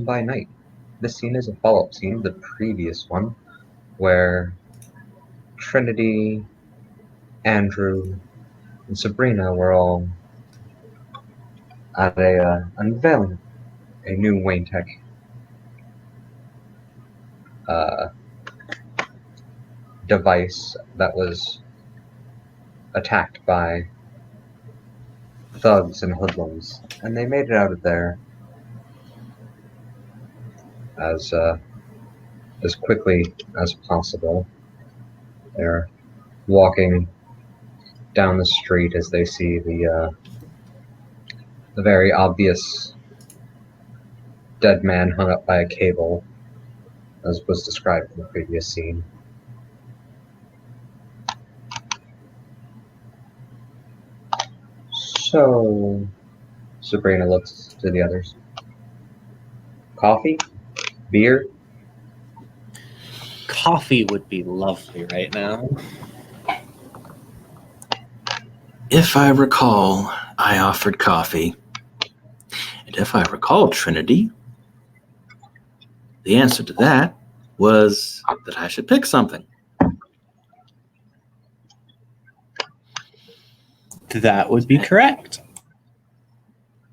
by night. This scene is a follow-up scene of the previous one, where Trinity, Andrew, and Sabrina were all at a unveiling a new Wayne Tech device that was attacked by thugs and hoodlums, and they made it out of there as quickly as possible. They're walking down the street as they see the very obvious dead man hung up by a cable, as was described in the previous scene. So, Sabrina looks to the others. Coffee? Beer? Coffee would be lovely right now. If I recall, I offered coffee. And if I recall, Trinity, the answer to that was that I should pick something. That would be correct.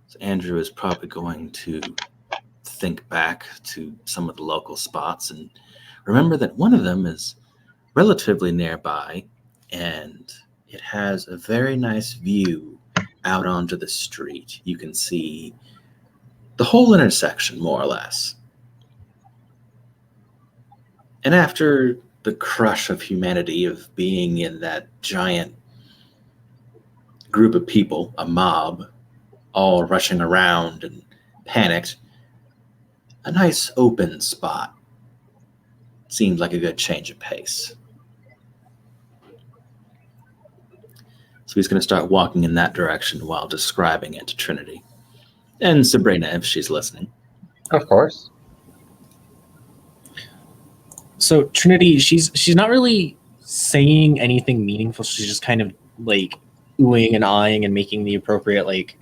So Andrew is probably going to think back to some of the local spots and remember that one of them is relatively nearby and it has a very nice view out onto the street. You can see the whole intersection, more or less. And after the crush of humanity of being in that giant group of people, a mob, all rushing around and panicked, a nice open spot seemed like a good change of pace. So he's going to start walking in that direction while describing it to Trinity. And Sabrina, if she's listening. Of course. So Trinity, she's not really saying anything meaningful. She's just kind of like oohing and eyeing and making the appropriate like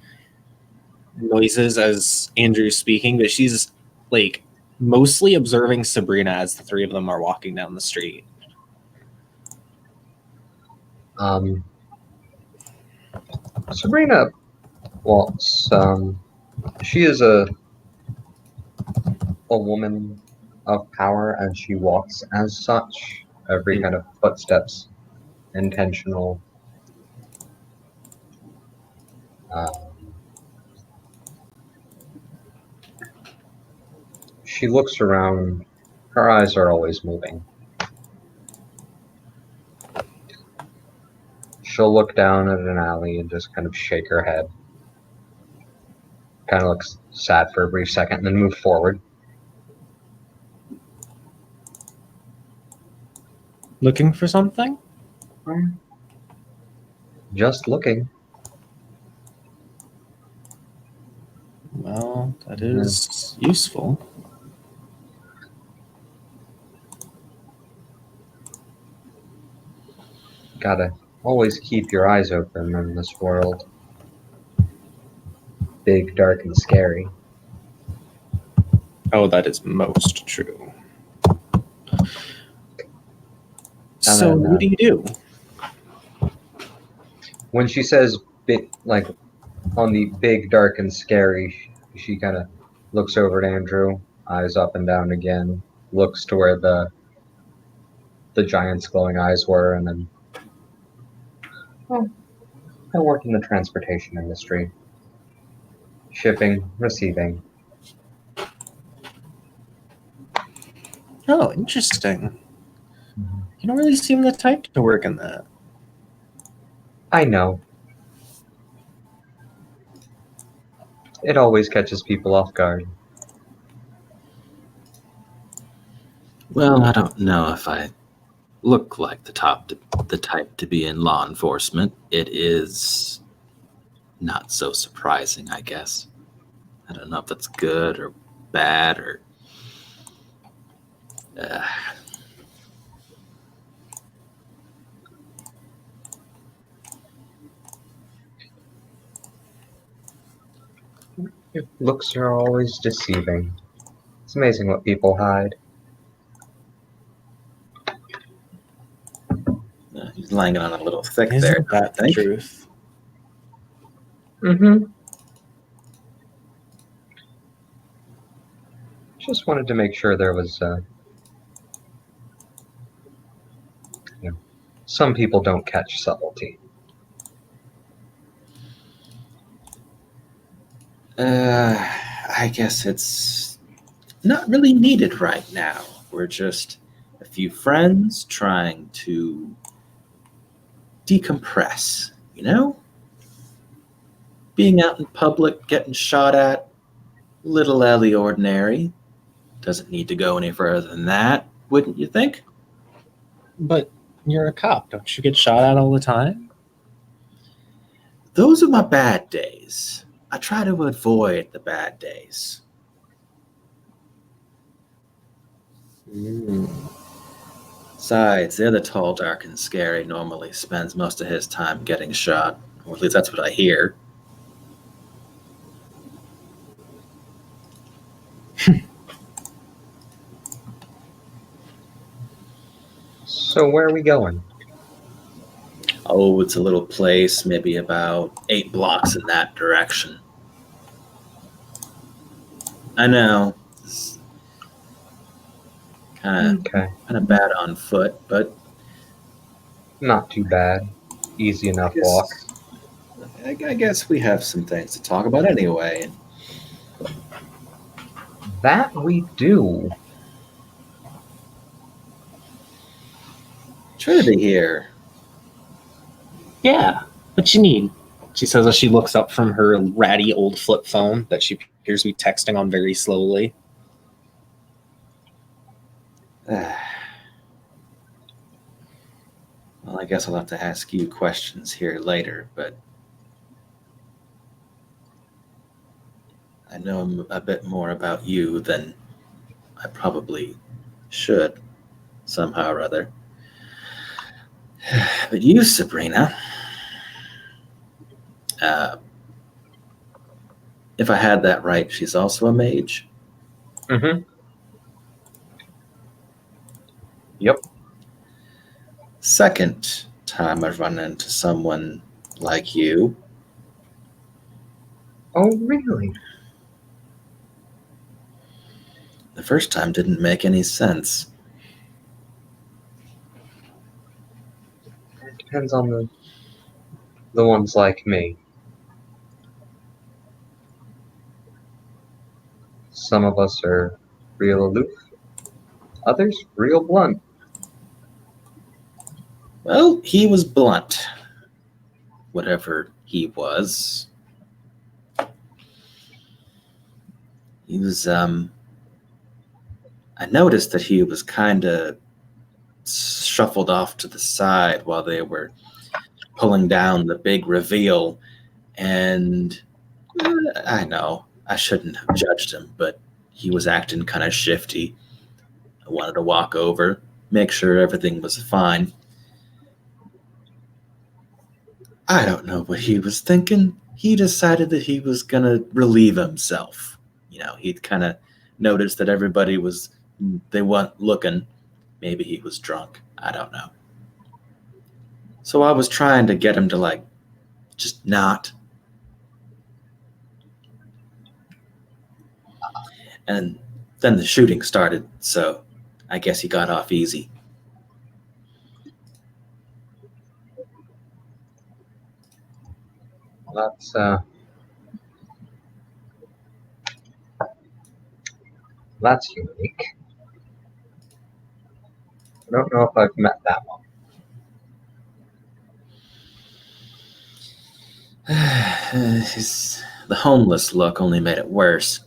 noises as Andrew's speaking, but she's like mostly observing Sabrina as the three of them are walking down the street. Sabrina walks. She is a woman of power, and she walks as such. Every kind of footsteps intentional. She looks around. Her eyes are always moving. She'll look down at an alley and just kind of shake her head. Kind of looks sad for a brief second, and then move forward. Looking for something? Just looking. Well, that is useful. Gotta always keep your eyes open in this world. Big, dark, and scary. Oh, that is most true. So what do you do? When she says big, like on the big, dark, and scary, she kind of looks over at Andrew, eyes up and down again, looks to where the giant's glowing eyes were, and then, I work in the transportation industry. Shipping, receiving. Oh, interesting. You don't really seem the type to work in that. I know. It always catches people off guard. Well, I don't know if I look like the type to be in law enforcement. It is not so surprising, I guess. I don't know if that's good or bad or... Looks are always deceiving. It's amazing what people hide. He's laying it on a little thick there. Isn't don't that you the think? truth? Mm-hmm. Just wanted to make sure there was, some people don't catch subtlety. I guess it's not really needed right now. We're just a few friends trying to decompress, you know? Being out in public, getting shot at, little Ellie ordinary. Doesn't need to go any further than that, wouldn't you think? But you're a cop. Don't you get shot at all the time? Those are my bad days. I try to avoid the bad days. Besides, the other tall, dark, and scary normally spends most of his time getting shot. Or at least that's what I hear. So where are we going? Oh, it's a little place, maybe about 8 blocks in that direction. I know. It's kind Okay. of bad on foot, but Not too bad. Easy enough walk. I guess we have some things to talk about anyway. That we do. Trinity here. Yeah. What you need? She says as she looks up from her ratty old flip phone that she appears to be texting on very slowly. Well, I guess I'll have to ask you questions here later, but I know a bit more about you than I probably should, somehow or other. But you, Sabrina, if I had that right, she's also a mage? Mm-hmm. Yep. Second time I've run into someone like you. Oh, really? The first time didn't make any sense. It depends on the ones like me. Some of us are real aloof, others real blunt. Well, he was blunt. Whatever he was. He was, I noticed that he was kind of shuffled off to the side while they were pulling down the big reveal. And I know I shouldn't have judged him, but he was acting kind of shifty. I wanted to walk over, make sure everything was fine. I don't know what he was thinking. He decided that he was going to relieve himself. You know, he'd kind of noticed that they weren't looking. Maybe he was drunk. I don't know. So I was trying to get him to, just not. And then the shooting started, so I guess he got off easy. That's unique. I don't know if I've met that one. The homeless look only made it worse.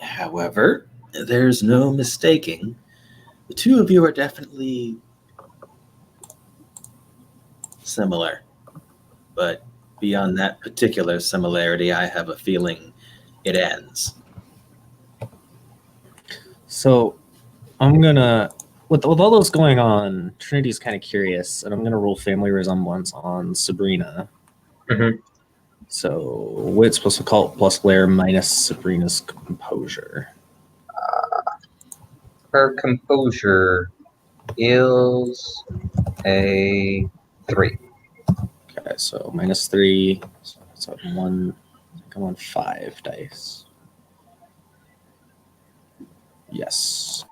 However, there's no mistaking. The two of you are definitely similar. But beyond that particular similarity, I have a feeling it ends. So I'm gonna with all those going on, Trinity's kind of curious, and I'm gonna roll family resemblance on Sabrina. Mm-hmm. So wits plus occult plus glare minus Sabrina's composure. Her composure is a 3. Okay, so -3. So I'm one. I'm on 5 dice. Yes.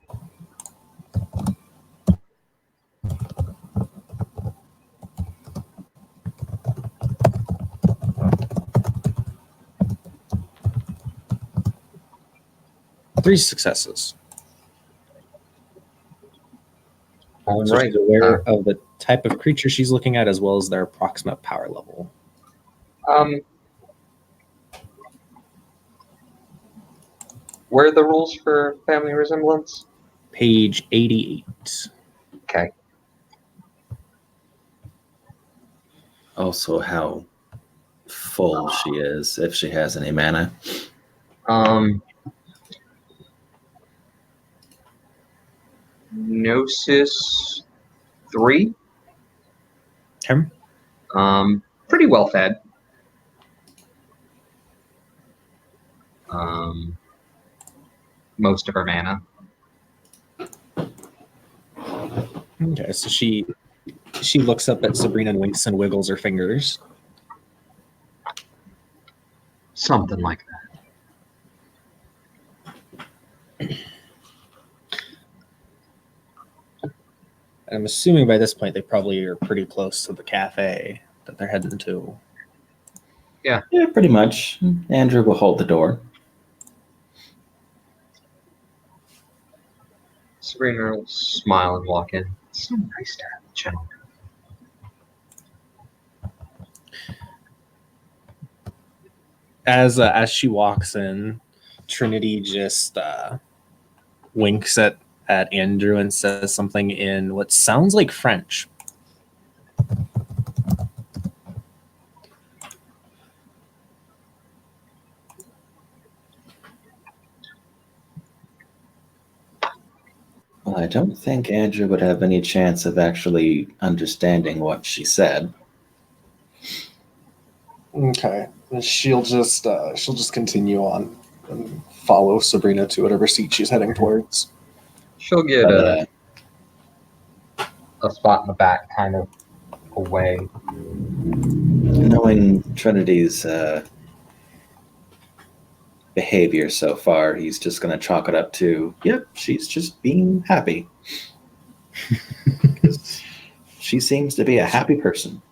Three successes. All So right. she's aware of the type of creature she's looking at as well as their approximate power level. Where are the rules for family resemblance? Page 88. Okay. Also, how full she is, if she has any mana. Gnosis 3. Okay. Pretty well fed. Most of her mana. Okay, so she looks up at Sabrina and winks and wiggles her fingers. Something like that. I'm assuming by this point they probably are pretty close to the cafe that they're heading to. Yeah, pretty much. Andrew will hold the door. Sabrina will smile and walk in. It's so nice to have a gentleman. As she walks in, Trinity just winks at Andrew and says something in what sounds like French. Well, I don't think Andrew would have any chance of actually understanding what she said. Okay, she'll just continue on and follow Sabrina to whatever seat she's heading towards. She'll get a spot in the back, kind of away. Knowing Trinity's behavior so far, he's just going to chalk it up to, yep, she's just being happy. She seems to be a happy person.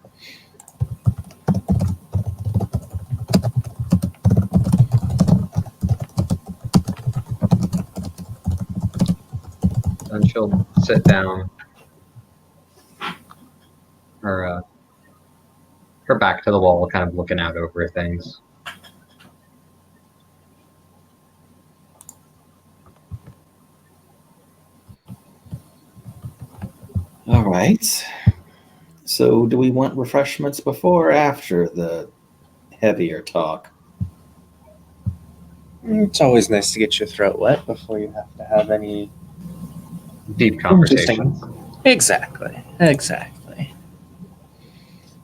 And she'll sit down, her back to the wall, kind of looking out over things. All right. So do we want refreshments before or after the heavier talk? It's always nice to get your throat wet before you have to have any Deep conversation. Exactly.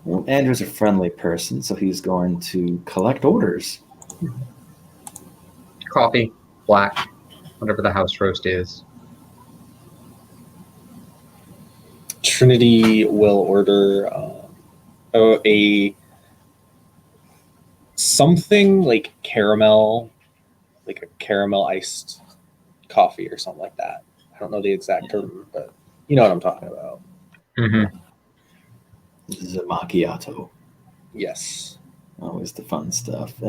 Well, Andrew's a friendly person, so he's going to collect orders. Coffee, black, whatever the house roast is. Trinity will order a something like caramel iced coffee or something like that. I don't know the exact term, but you know what I'm talking about. Mm-hmm. This is a macchiato. Yes. Always the fun stuff.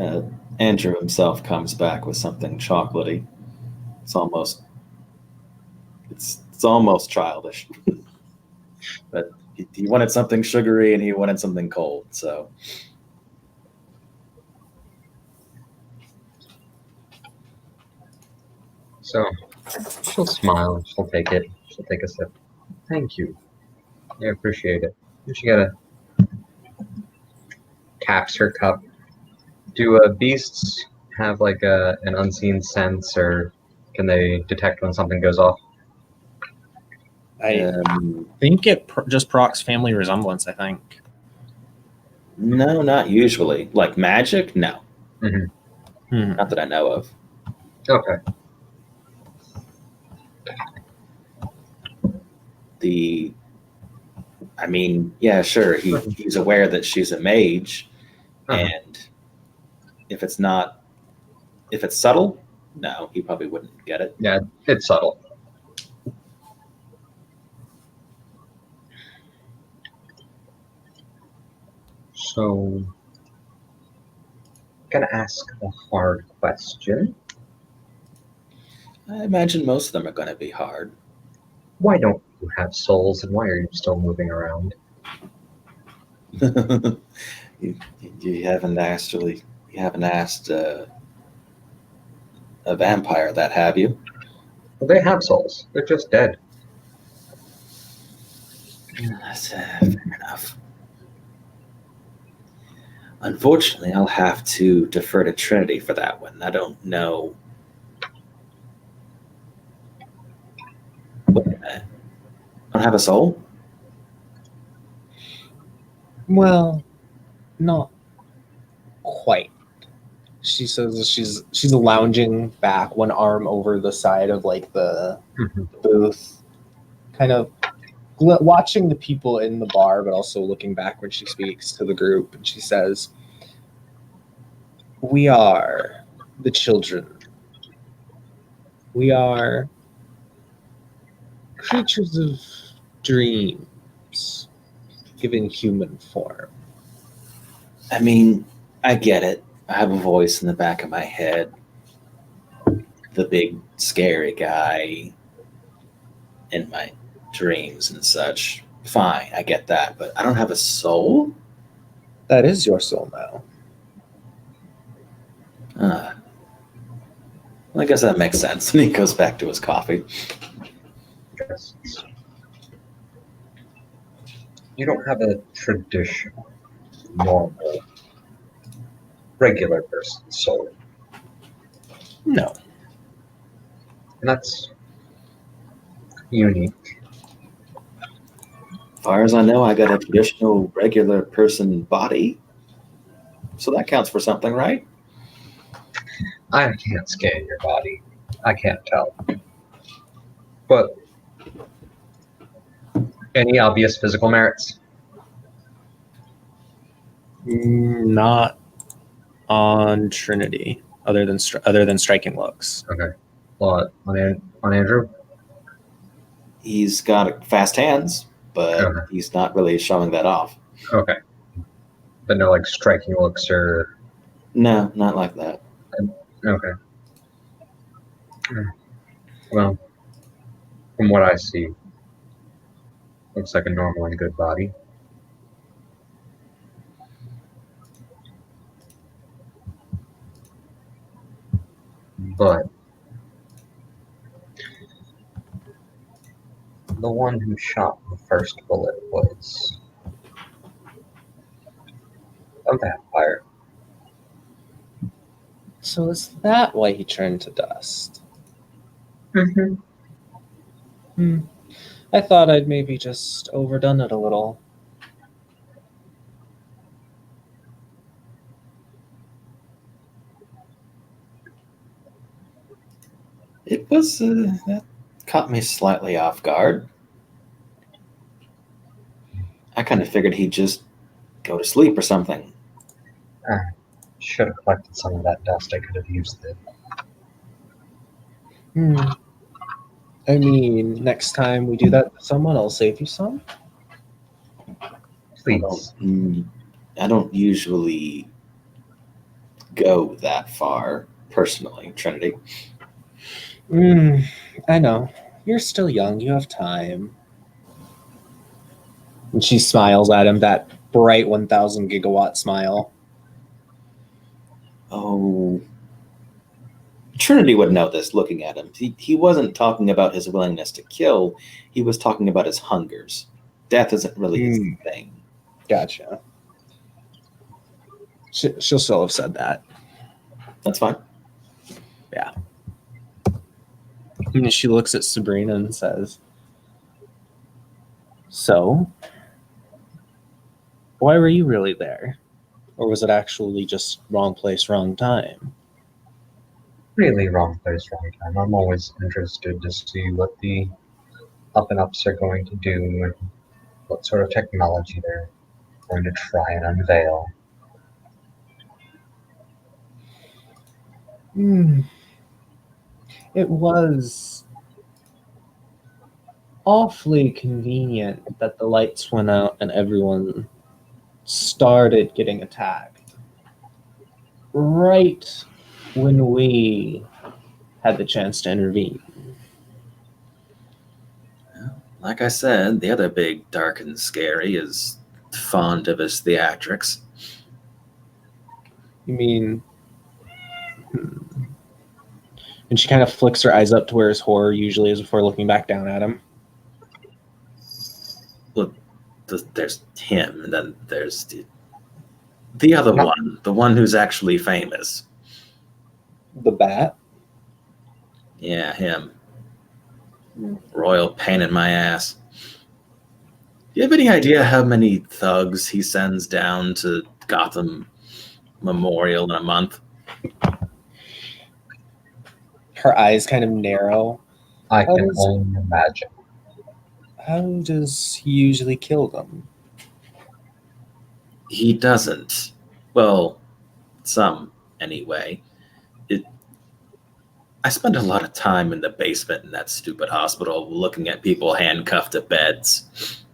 Andrew himself comes back with something chocolatey. It's almost childish. But he wanted something sugary and he wanted something cold. So she'll smile. She'll take it. She'll take a sip. Thank you. I appreciate it. She taps her cup. Do beasts have like an unseen sense, or can they detect when something goes off? I think it just procs family resemblance, I think. No, not usually. Like magic? No. Mhm. Not that I know of. Okay. I mean, yeah, sure. He's aware that she's a mage, Uh-huh. and if it's subtle, no, he probably wouldn't get it. Yeah, it's subtle. So, gonna ask a hard question. I imagine most of them are going to be hard. Why don't you have souls, and why are you still moving around? You haven't asked a vampire that, have you? Well, they have souls. They're just dead. That's fair enough. Unfortunately, I'll have to defer to Trinity for that one. I don't know. Wait a minute. I don't have a soul? Well, not quite. She says she's lounging back, one arm over the side of like the Mhm. booth, kind of watching the people in the bar, but also looking back when she speaks to the group. And she says, "We are the children. We are creatures of dreams, given human form." I mean, I get it. I have a voice in the back of my head. The big, scary guy in my dreams and such. Fine, I get that. But I don't have a soul? That is your soul now. Well, I guess that makes sense. And he goes back to his coffee. Yes. You don't have a traditional, normal, regular person's soul. No. And that's unique. As far as I know, I got a traditional, regular person body. So that counts for something, right? I can't scan your body. I can't tell. But any obvious physical merits? Not on Trinity, other than striking looks. Okay. Well, on Andrew? He's got fast hands, but Okay. he's not really showing that off. Okay. But no, like, striking looks or... No, not like that. Okay. Well, from what I see, looks like a normal and good body. But the one who shot the first bullet was a vampire. So is that why he turned to dust? Mm-hmm. I thought I'd maybe just overdone it a little. It was, that caught me slightly off guard. I kind of figured he'd just go to sleep or something. Should have collected some of that dust. I could have used it. I mean, next time we do that to someone, I'll save you some. Please. I don't usually go that far, personally, Trinity. I know. You're still young. You have time. And she smiles at him, that bright 1,000 gigawatt smile. Oh, Trinity would know this looking at him. He wasn't talking about his willingness to kill. He was talking about his hungers. Death isn't really his thing. Gotcha. She'll still have said that. That's fine. Yeah. And she looks at Sabrina and says, "So, why were you really there? Or was it actually just wrong place, wrong time? Really wrong place, wrong time. I'm always interested to see what the up and ups are going to do and what sort of technology they're going to try and unveil. It was awfully convenient that the lights went out and everyone started getting attacked. Right when we had the chance to intervene. Like I said, the other big dark and scary is fond of his theatrics. You mean... And she kind of flicks her eyes up to where his horror usually is before looking back down at him. Look, there's him, and then there's the other one, the one who's actually famous. The bat? Yeah, him. Royal pain in my ass. Do you have any idea how many thugs he sends down to Gotham Memorial in a month? Her eyes kind of narrow. I can only imagine. How does he usually kill them? He doesn't. Well, some anyway. I spent a lot of time in the basement in that stupid hospital looking at people handcuffed to beds.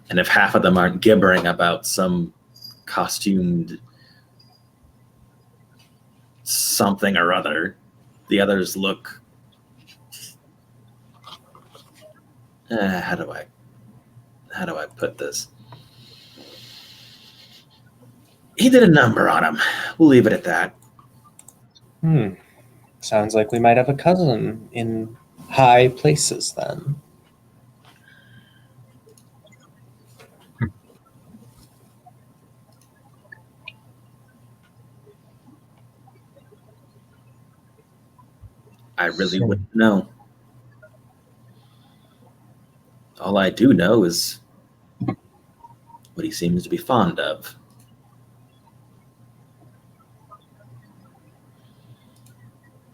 And if half of them aren't gibbering about some costumed something or other, the others look... how do I put this? He did a number on him. We'll leave it at that. Sounds like we might have a cousin in high places then. I really wouldn't know. All I do know is what he seems to be fond of.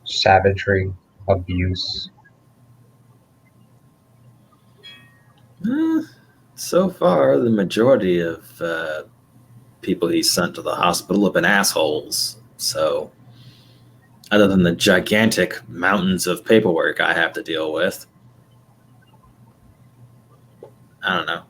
Savagery, abuse. So far, the majority of people he's sent to the hospital have been assholes. So, other than the gigantic mountains of paperwork I have to deal with, I don't know.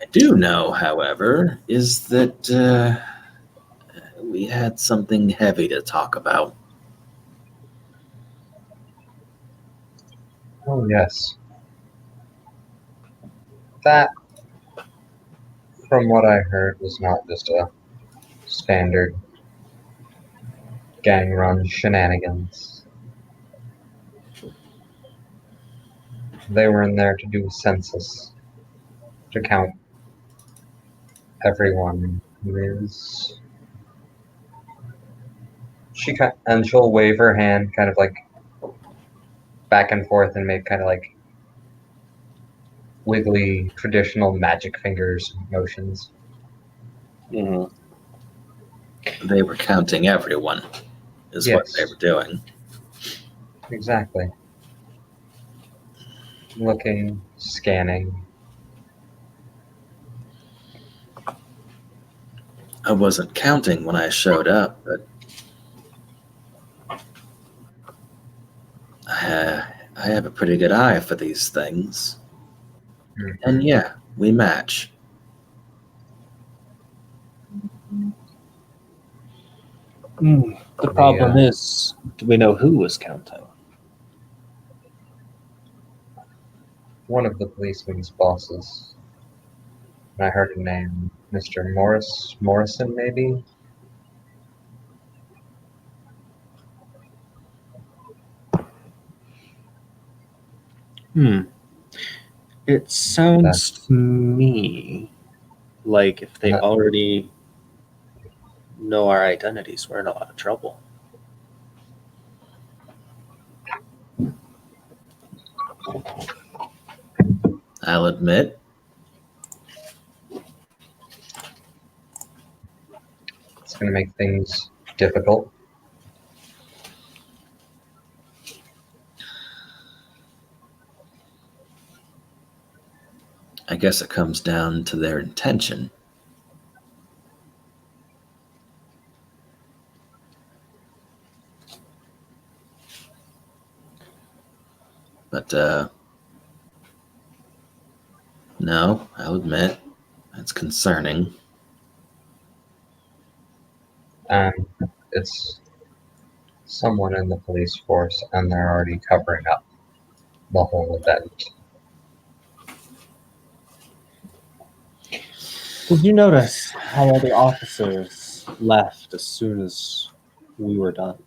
I do know, however, is that we had something heavy to talk about. Oh, yes. That, from what I heard, was not just a standard gang run shenanigans. They were in there to do a census, to count everyone who is... And she'll wave her hand kind of like back and forth and make kind of like wiggly traditional magic fingers motions. Mm-hmm. They were counting everyone, is Yes. what they were doing. Exactly. Looking, scanning. I wasn't counting when I showed up, but I have a pretty good eye for these things. Mm-hmm. And yeah, we match. The problem is, do we know who was counting? One of the policeman's bosses. And I heard a name, Mr. Morrison, maybe? It sounds to me like if they already know our identities, we're in a lot of trouble. I'll admit. It's going to make things difficult. I guess it comes down to their intention. But, no, I'll admit, that's concerning. And it's someone in the police force, and they're already covering up the whole event. Did you notice how all the officers left as soon as we were done?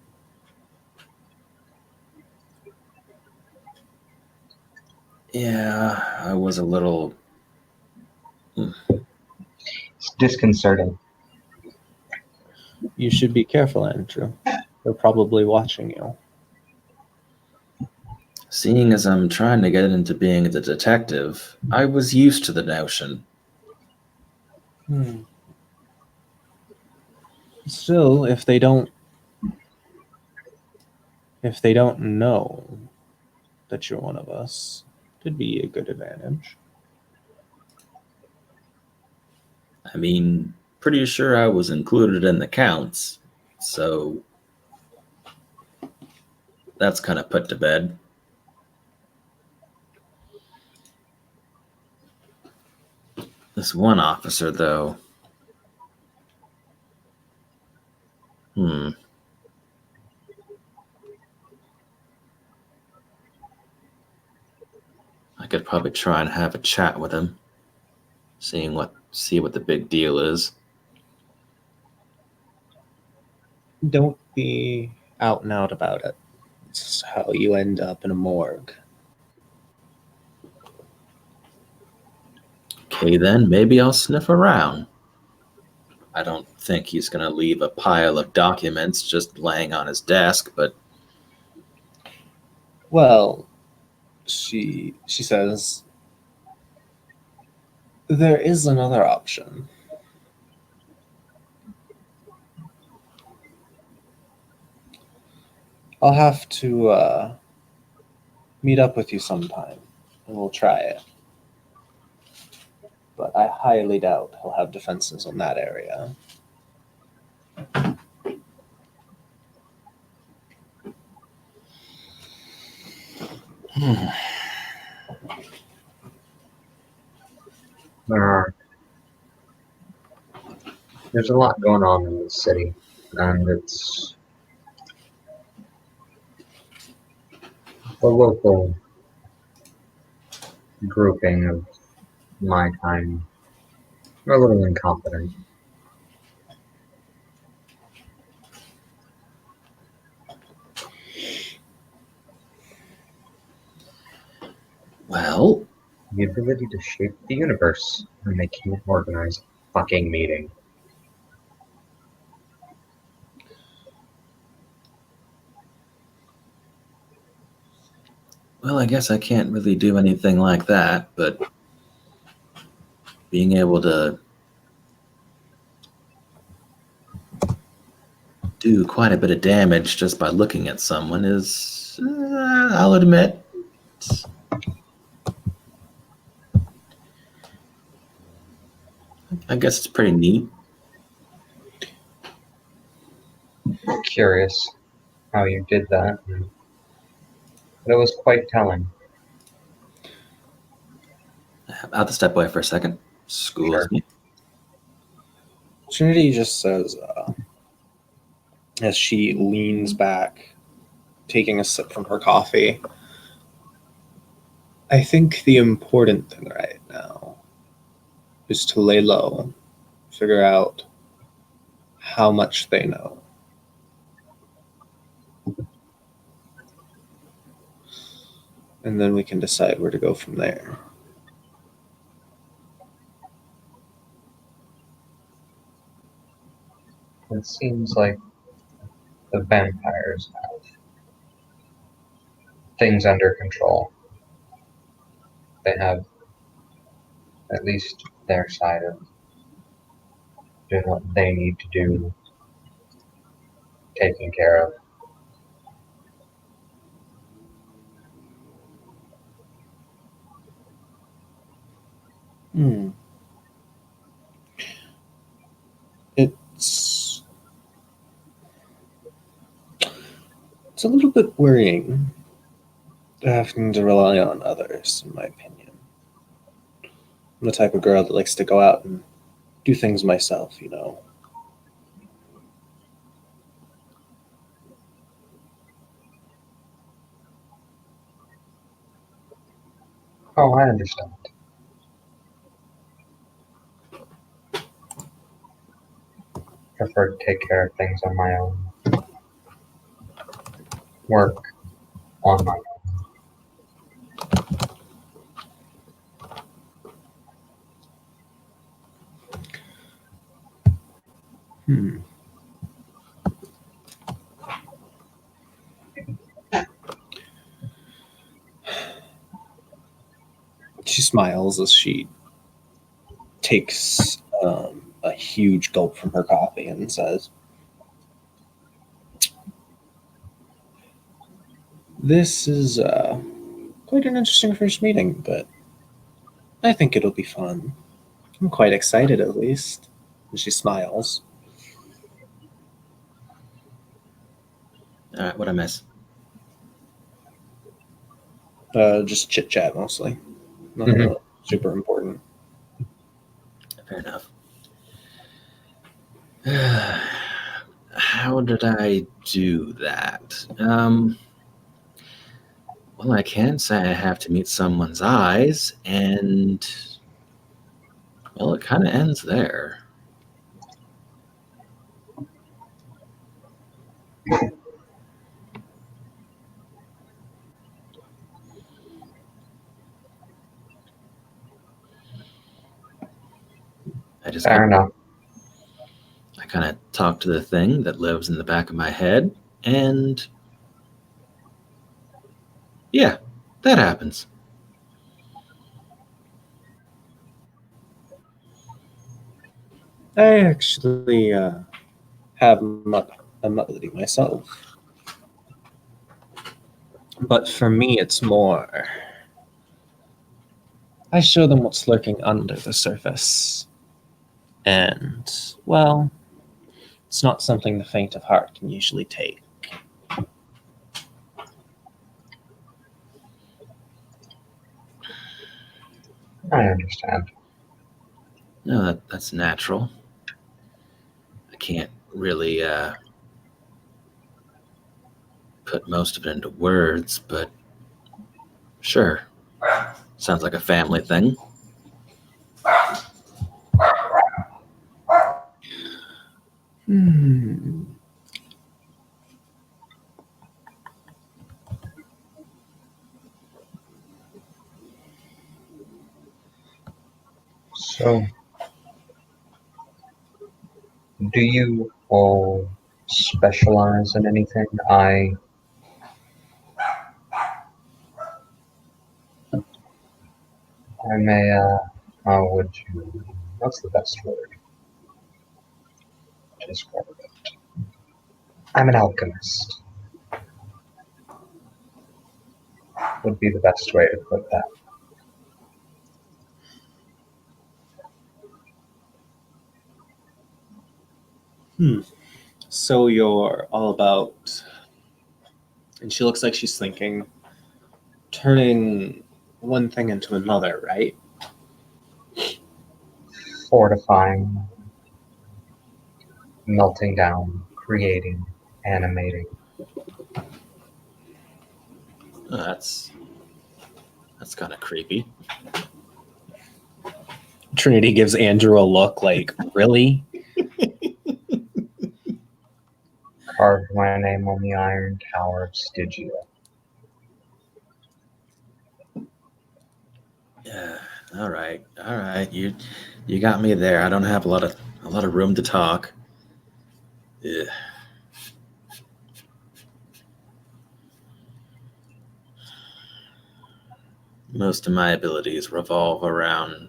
Yeah, I was a little... It's disconcerting. You should be careful, Andrew. They're probably watching you. Seeing as I'm trying to get into being the detective, I was used to the notion. Still, if they don't know that you're one of us, could be a good advantage. I mean, pretty sure I was included in the counts, so that's kind of put to bed. This one officer, though. I could probably try and have a chat with him, see what the big deal is. Don't be out and out about it. It's how you end up in a morgue. Okay, then maybe I'll sniff around. I don't think he's going to leave a pile of documents just laying on his desk, but... Well, she says, there is another option. I'll have to meet up with you sometime, and we'll try it. But I highly doubt he'll have defenses on that area. There's a lot going on in the city, and it's the local grouping of my kind are a little incompetent. Well, The ability to shape the universe, and they can't organize a fucking meeting. well, I guess I can't really do anything like that, but being able to do quite a bit of damage just by looking at someone is, I'll admit, I guess it's pretty neat. Curious how you did that, but it was quite telling. I'll have to step away for a second. Excuse Sure. me. Trinity just says, as she leans back, taking a sip from her coffee, I think the important thing right now is to lay low, figure out how much they know. And then we can decide where to go from there. It seems like the vampires have things under control. they have at least their side of doing what they need to do, taken care of. Hmm. It's a little bit worrying having to rely on others, in my opinion. I'm the type of girl that likes to go out and do things myself, you know. Oh, I understand. Prefer to take care of things on my own. Work on my Hmm. She smiles as she takes a huge gulp from her coffee and says, "This is quite an interesting first meeting, but I think it'll be fun. I'm quite excited, at least." And she smiles. All right, what I miss? Just chit chat mostly. Nothing Mhm. really super important. Fair enough. How did I do that? Well, I can say I have to meet someone's eyes, and well, it kind of ends there. I just Fair enough. I kind of talk to the thing that lives in the back of my head, and yeah, that happens. I actually have a melody myself. But for me, it's more. I show them what's lurking under the surface. And, well, it's not something the faint of heart can usually take. I understand. No, that's natural. I can't really put most of it into words, but sure. Sounds like a family thing. Hmm. So, do you all specialize in anything? I may, how would you, what's the best word to describe it? I'm an alchemist, would be the best way to put that. So you're all about. And she looks like she's thinking, turning one thing into another, right? Fortifying, melting down, creating, animating. Oh, that's kind of creepy. Trinity gives Andrew a look like, really? Carved my name on the Iron Tower of Stygia. Yeah. All right. All right. You got me there. I don't have a lot of room to talk. Yeah. Most of my abilities revolve around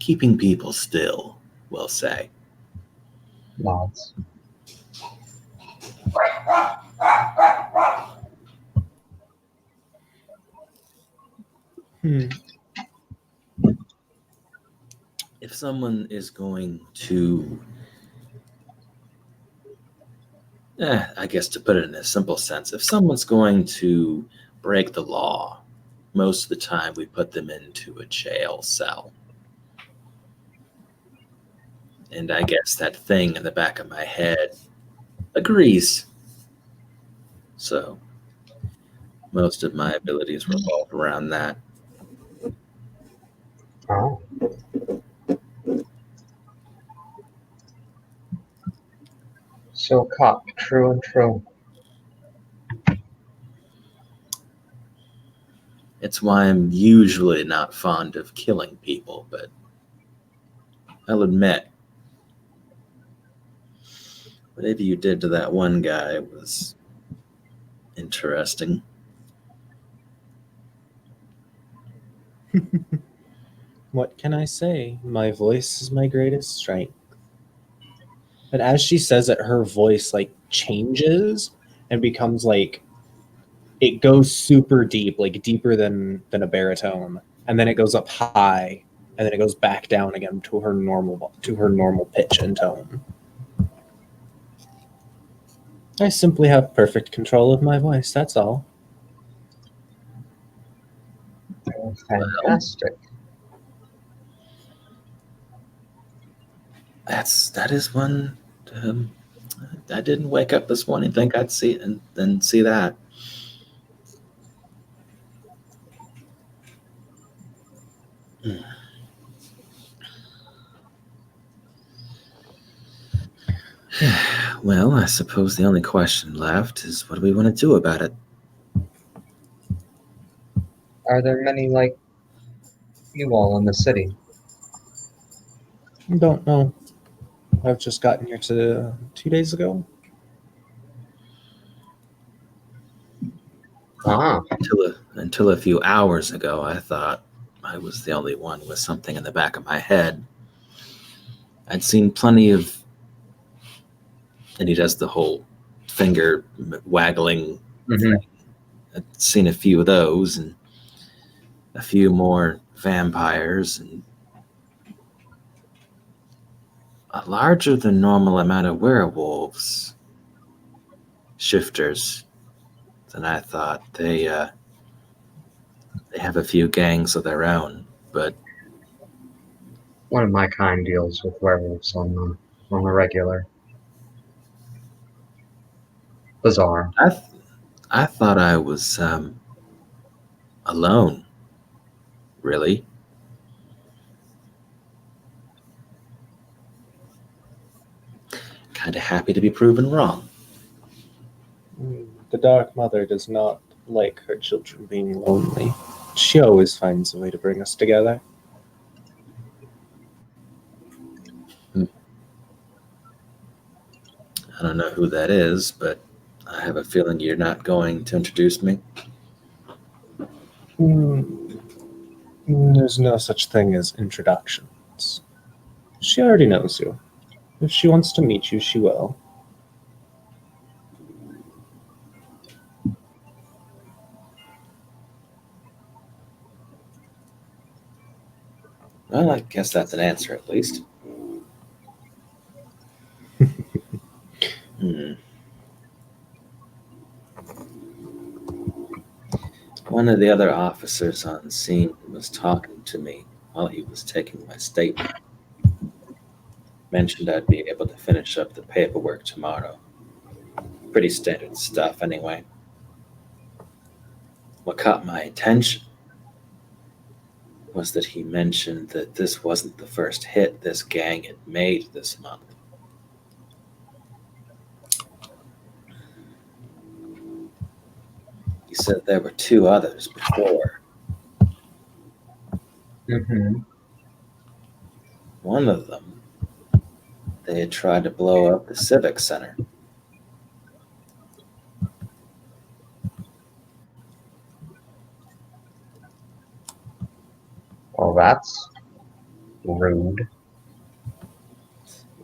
keeping people still, we'll say. Nods. If someone is going to, I guess to put it in a simple sense, if someone's going to break the law, most of the time we put them into a jail cell. And I guess that thing in the back of my head agrees. So most of my abilities revolve around that. Oh. So cop, true and true. It's why I'm usually not fond of killing people, but I'll admit, whatever you did to that one guy was interesting. What can I say? My voice is my greatest strength. And as she says it, her voice like changes and becomes like it goes super deep, like deeper than a baritone, and then it goes up high, and then it goes back down again to her normal pitch and tone. I simply have perfect control of my voice. That's all. Oh, fantastic. That is one. I didn't wake up this morning think I'd see it and then see that. Well, I suppose the only question left is what do we want to do about it? Are there many like you all in the city? Don't know. I've just gotten here 2 days ago. Ah, Until a few hours ago, I thought I was the only one with something in the back of my head. I'd seen plenty of, and he does the whole finger waggling thing. I'd seen a few of those and a few more vampires and a larger than normal amount of werewolves, shifters, than I thought. They have a few gangs of their own, but one of my kind deals with werewolves on the regular. Bizarre. I thought I was alone. Really? Kind of happy to be proven wrong. The Dark Mother does not like her children being lonely. She always finds a way to bring us together. I don't know who that is, but I have a feeling you're not going to introduce me. There's no such thing as introductions. She already knows you. If she wants to meet you, she will. Well, I guess that's an answer at least. One of the other officers on scene was talking to me while he was taking my statement. Mentioned I'd be able to finish up the paperwork tomorrow. Pretty standard stuff, anyway. What caught my attention was that he mentioned that this wasn't the first hit this gang had made this month. He said there were 2 others before. One of them, they had tried to blow up the Civic Center. Well, that's rude. It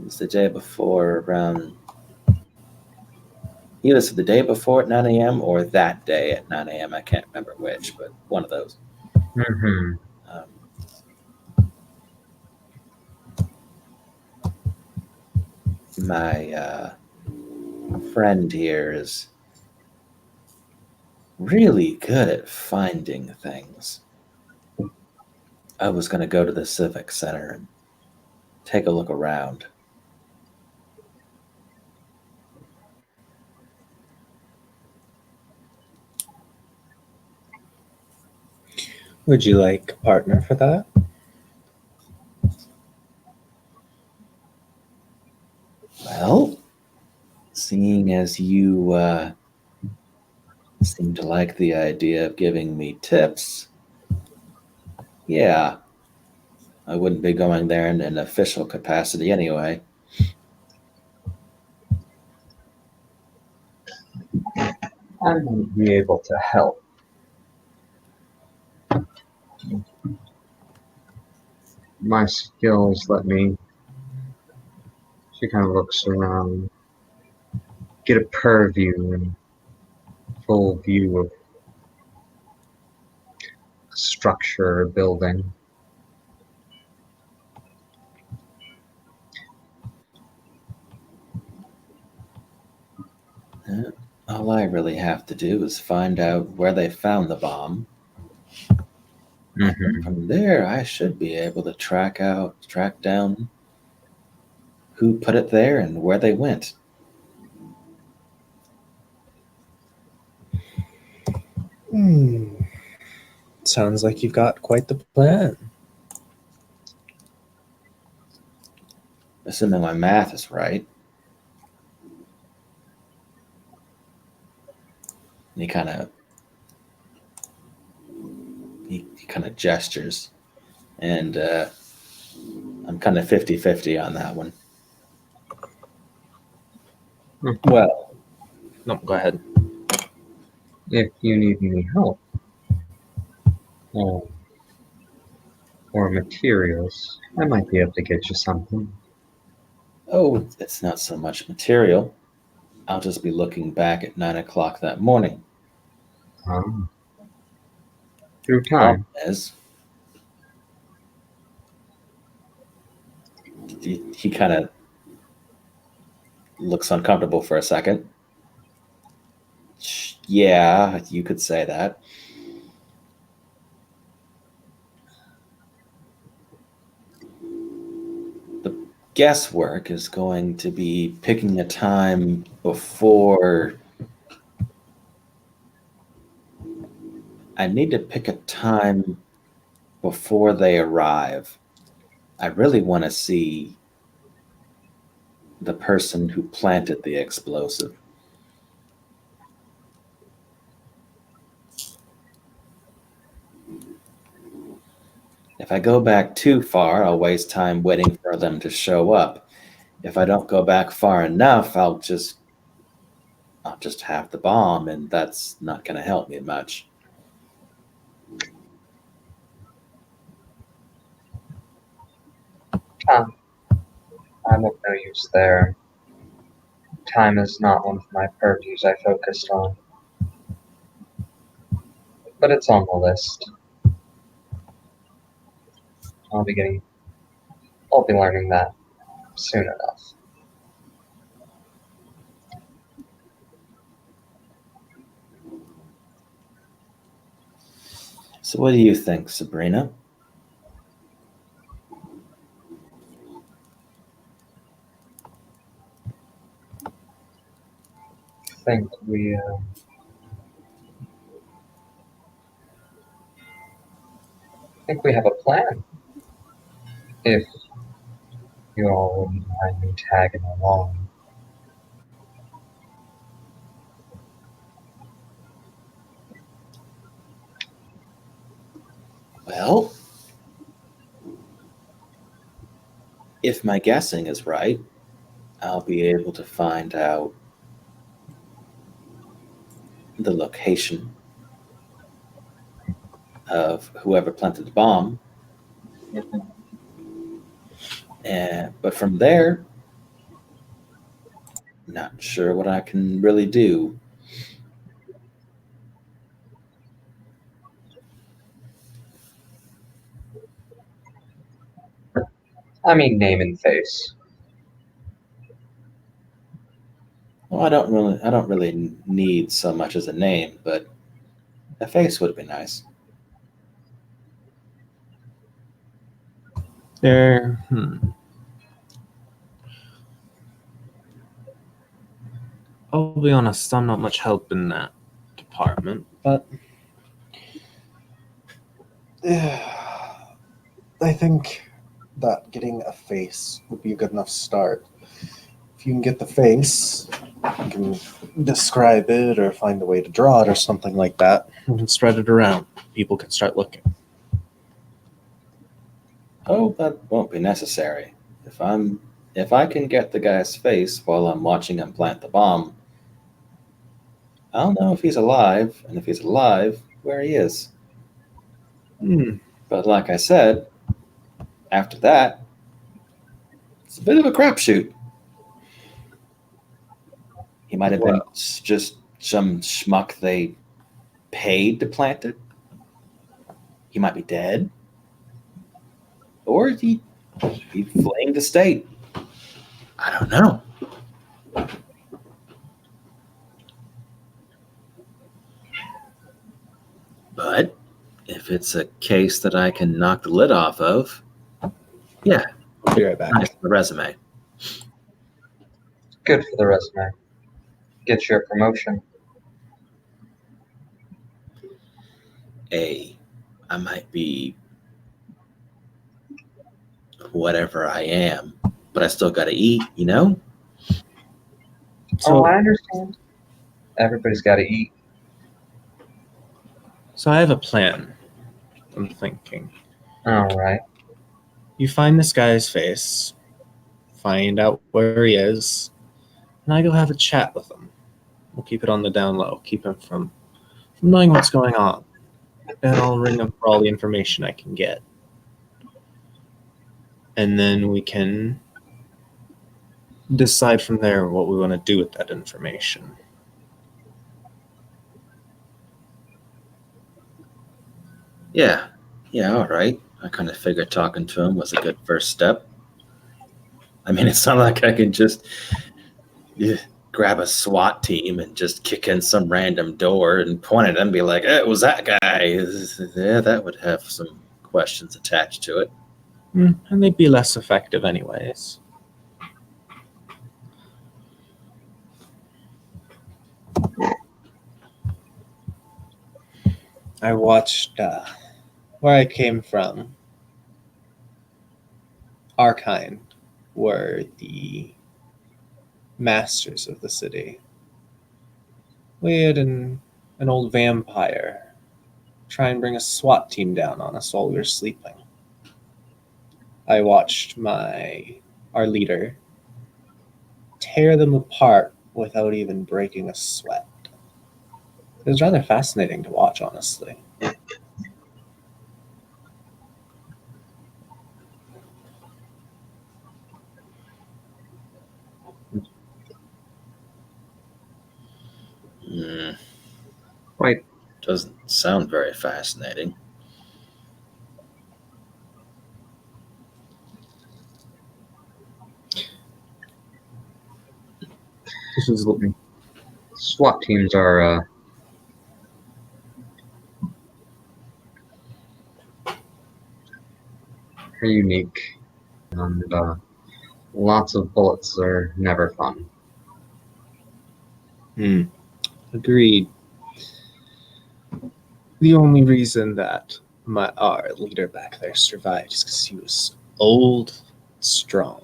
was the day before around either the day before at 9 a.m. or that day at 9 a.m. I can't remember which, but one of those. Mm-hmm. My friend here is really good at finding things. I was going to go to the Civic Center and take a look around. Would you like a partner for that? Well, seeing as you seem to like the idea of giving me tips, yeah, I wouldn't be going there in an official capacity anyway. I might be able to help. My skills let me. She kind of looks around, get a purview and full view of structure or building. All I really have to do is find out where they found the bomb. Mm-hmm. From there, I should be able to track down who put it there and where they went. Sounds like you've got quite the plan. Assuming my math is right. And he kind of gestures, and I'm kind of 50-50 on that one. Well, no, go ahead. If you need any help or materials, I might be able to get you something. Oh, it's not so much material. I'll just be looking back at 9 o'clock that morning. Through time. As he kind of looks uncomfortable for a second. Yeah, you could say that. The guesswork is going to be picking a time before. I need to pick a time before they arrive. I really want to see the person who planted the explosive. If I go back too far, I'll waste time waiting for them to show up. If I don't go back far enough, I'll just have the bomb, and that's not going to help me much. Time. I'm of no use there. Time is not one of my purviews I focused on. But it's on the list. I'll be learning that soon enough. So what do you think, Sabrina? I think we have a plan. If you all wouldn't mind me tagging along. Well, if my guessing is right, I'll be able to find out the location of whoever planted the bomb, But from there, not sure what I can really do. I mean, name and face. Well, I don't really need so much as a name, but a face would be nice. There. I'll be honest, I'm not much help in that department, but I think that getting a face would be a good enough start. If you can get the face, you can describe it or find a way to draw it or something like that. You can spread it around. People can start looking. Oh, that won't be necessary. If I can get the guy's face while I'm watching him plant the bomb, I'll know if he's alive, and if he's alive, where he is. But like I said, after that, it's a bit of a crapshoot. He might have been just some schmuck they paid to plant it. He might be dead. Or he fleeing the state. I don't know. But if it's a case that I can knock the lid off of, yeah, I'll be right back. nice for the resume. Good for the resume. Get you a promotion. I might be whatever I am, but I still got to eat, you know? So, I understand. Everybody's got to eat. so I have a plan. I'm thinking. All right. You find this guy's face, find out where he is, and I go have a chat with him. We'll keep it on the down low, keep him from knowing what's going on. And I'll ring him for all the information I can get. And then we can decide from there what we want to do with that information. Yeah, all right. I kind of figured talking to him was a good first step. I mean, it's not like I can just grab a SWAT team and just kick in some random door and point at them and be like, it was that guy. Yeah, that would have some questions attached to it. And they'd be less effective anyways. I watched where I came from. Our kind were the masters of the city. We had an old vampire try and bring a SWAT team down on us while we were sleeping. I watched our leader tear them apart without even breaking a sweat. It was rather fascinating to watch, honestly. Right. Doesn't sound very fascinating. This is looking. SWAT teams are unique, and lots of bullets are never fun. Agreed. The only reason that our leader back there survived is because he was old, strong.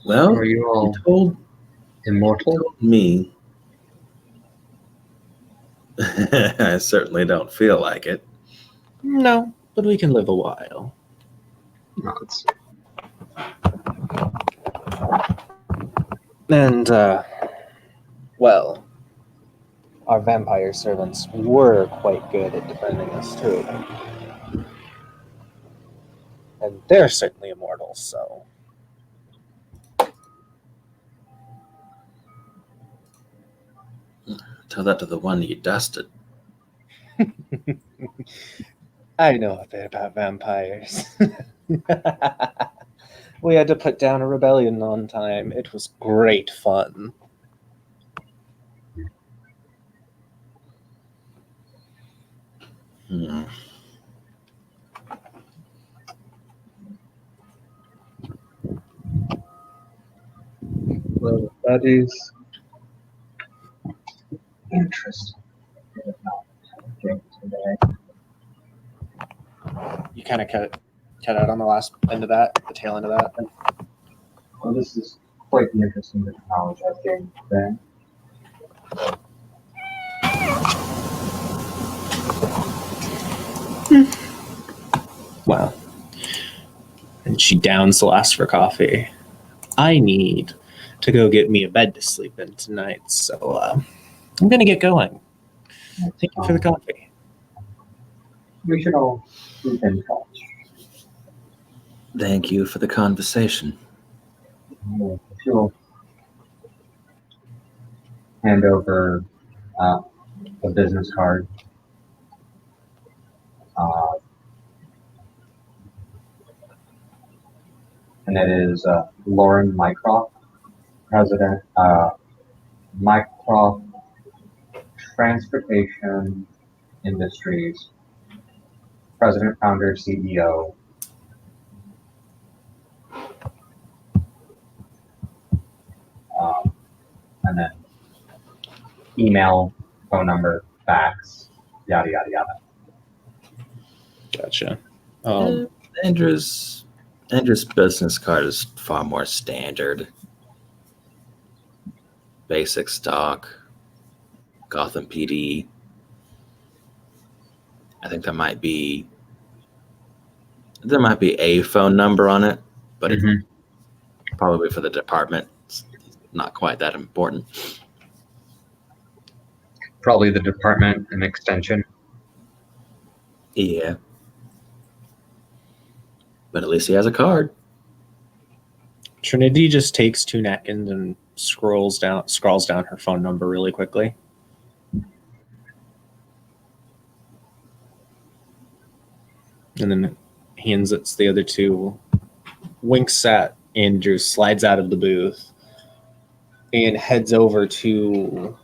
Well, Are you all told immortal? me. I certainly don't feel like it. No, but we can live a while. No, it's And, well, our vampire servants were quite good at defending us too. And they're certainly immortal, so. Tell that to the one you dusted. I know a bit about vampires. We had to put down a rebellion on time. It was great fun. Hmm. Well, that is interesting. You kind of cut out on the last end of that, the tail end of that. Well, this is quite the interesting knowledge I've gained today. Wow. And she downs the last for coffee. I need to go get me a bed to sleep in tonight, so I'm going to get going. Thank you for the coffee. We should all keep in touch. Thank you for the conversation. If you'll hand over a business card. And it is Lauren Mycroft, President, Mycroft Transportation Industries, President, Founder, CEO. And then email, phone number, fax, yada, yada, yada. Gotcha. Andrew's business card is far more standard. Basic stock, Gotham PD. I think there might be a phone number on it, but it's probably for the department. It's not quite that important. Probably the department and extension. Yeah. But at least he has a card. Trinity just takes two napkins and scrolls down her phone number really quickly. And then hands it to the other two, winks at Andrew, slides out of the booth, and heads over to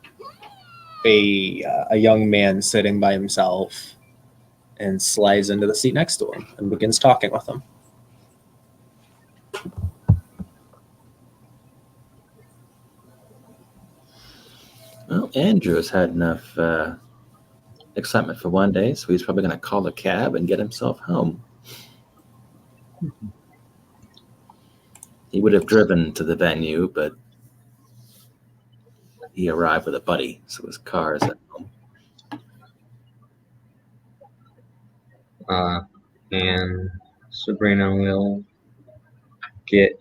a young man sitting by himself and slides into the seat next to him and begins talking with him. Well, Andrew has had enough excitement for one day, so he's probably going to call a cab and get himself home. He would have driven to the venue, but he arrived with a buddy, so his car is at home. And Sabrina will get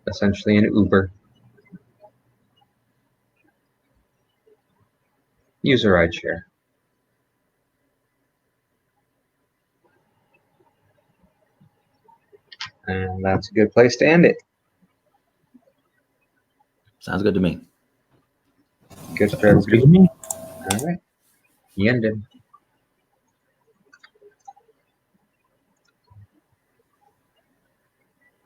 essentially an Uber. Use a rideshare. And that's a good place to end it. Sounds good to me. Good for everybody. me. All right. You ended.